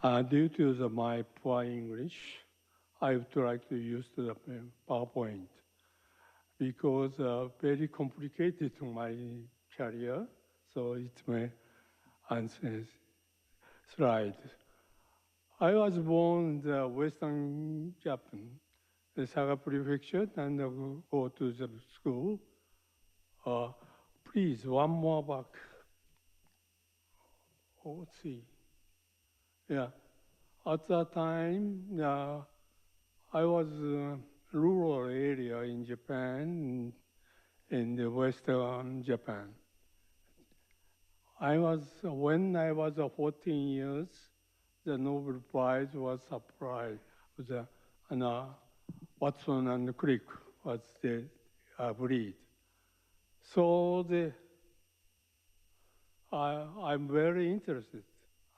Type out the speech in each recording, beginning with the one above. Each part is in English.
Due to my poor English, I've tried to use the PowerPoint because very complicated my career, so it's my answer slide. I was born in the Western Japan, the Saga Prefecture, and go to the school. Please, one more back. Oh, let's see. Yeah. At that time, I was rural area in Japan, in the Western Japan. When I was 14 years, the Nobel Prize was applied. Watson and Crick was the breed. So I'm very interested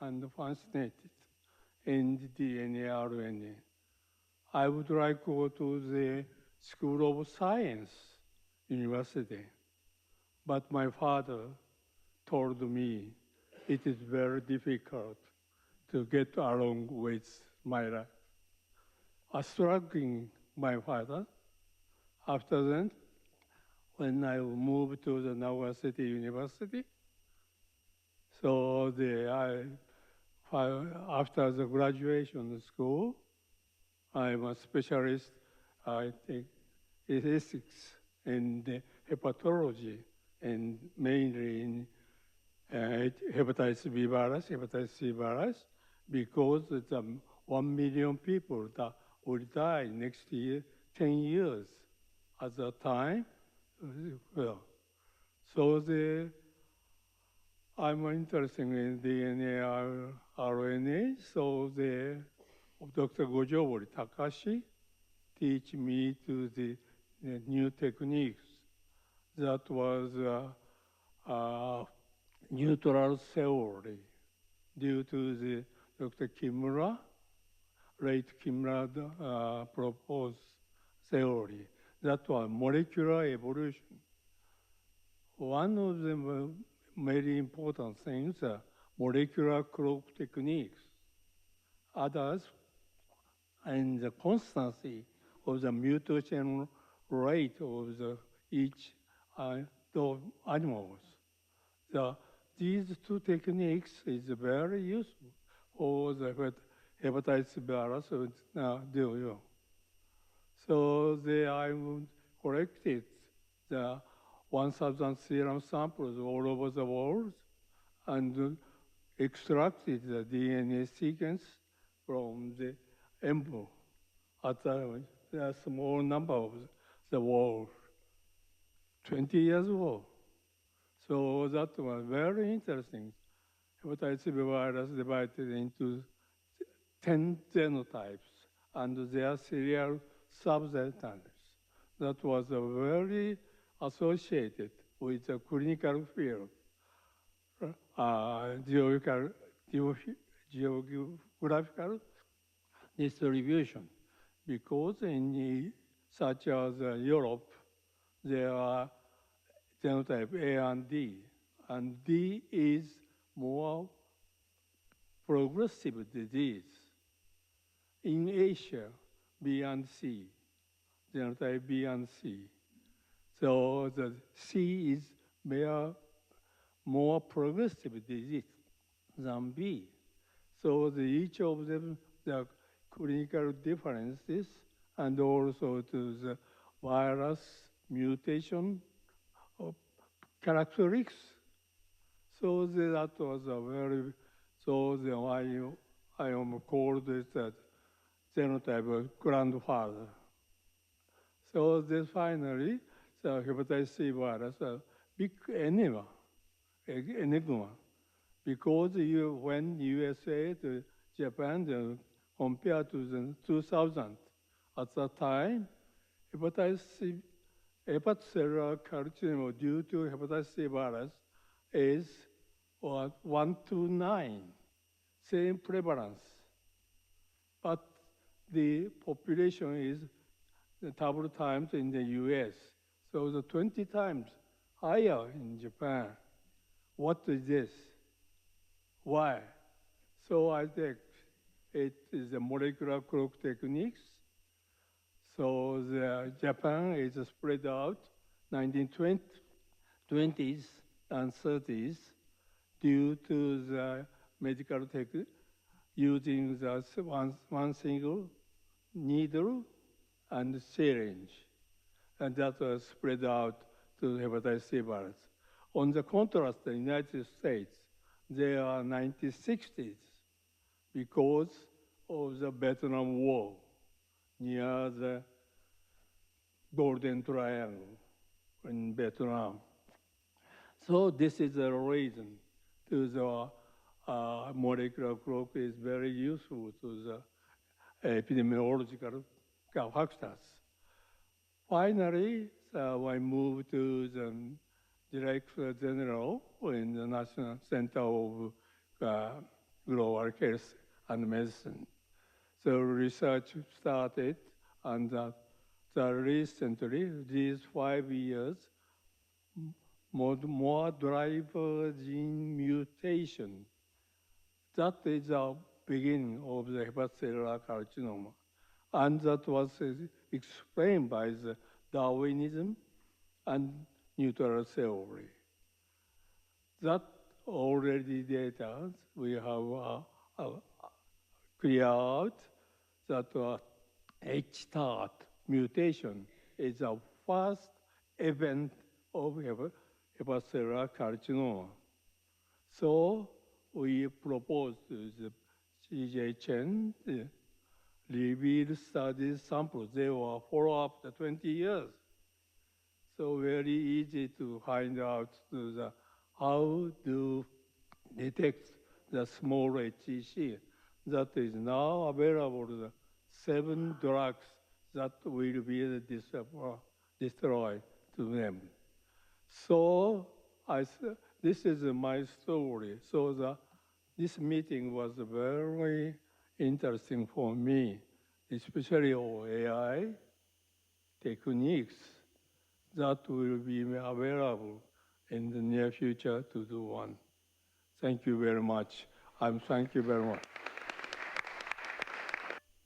and fascinated in the DNA, RNA. I would like to go to the School of Science, University. But my father told me it is very difficult to get along with my life. Struggling my father. After that, when I moved to the Nagasaki University, so after the graduation school, I'm a specialist, I think, in ethics and hepatology, and mainly in hepatitis B virus, hepatitis C virus, because it's 1 million people that will die next year, 10 years at that time. Well, so I'm interested in DNA, RNA, so Dr. Gojobori Takashi teach me to the new techniques. That was neutral theory due to the Dr. Kimura, late Kimura proposed theory. That was molecular evolution. One of the very important things are molecular clock techniques. Others, and the constancy of the mutation rate of each animals. These two techniques is very useful for the hepatitis virus. So I collected the 1,000 serum samples all over the world and extracted the DNA sequence from the embryo at a small number of the world, 20 years ago. So that was very interesting. Hepatitis B virus divided into 10 genotypes and their serial subgenotypes. That was very associated with the clinical field, geographical distribution, because in such as Europe, there are genotype A and D is more progressive disease. In Asia, B and C, genotype B and C. So the C is more progressive disease than B. So each of them, the clinical differences and also to the virus mutation characteristics. So that was I am called this genotype grandfather. So finally, the hepatitis C virus, a big enigma, because when USA to Japan compared to the 2000, at that time, hepatocellular carcinoma due to hepatitis C virus is 1 to 9, same prevalence. But the population is double times in the US. So the 20 times higher in Japan. What is this? Why? So I think It is the molecular clock techniques. So Japan is spread out 1920s and 30s due to the medical tech using the one single needle and syringe. And that was spread out to hepatitis C virus. On the contrast, the United States, they are 1960s because of the Vietnam War near the Golden Triangle in Vietnam. So this is the reason to the molecular clock is very useful to the epidemiological factors. Finally, I moved to the Director General in the National Center of Global Health and Medicine. So research started, and recently, these 5 years, more driver gene mutation. That is the beginning of the hepatocellular carcinoma. And that was explained by the Darwinism and neutral theory. That already data we have cleared out that HTAT mutation is the first event of hepatocellular carcinoma. So we proposed to the CJ Chen reveal study samples. They were follow up the 20 years. So very easy to find out how to detect the small HCC. That is now available, the 7 drugs that will be destroyed to them. So this is my story. So this meeting was very interesting for me, especially on AI techniques that will be available in the near future to do one. Thank you very much. Thank you very much.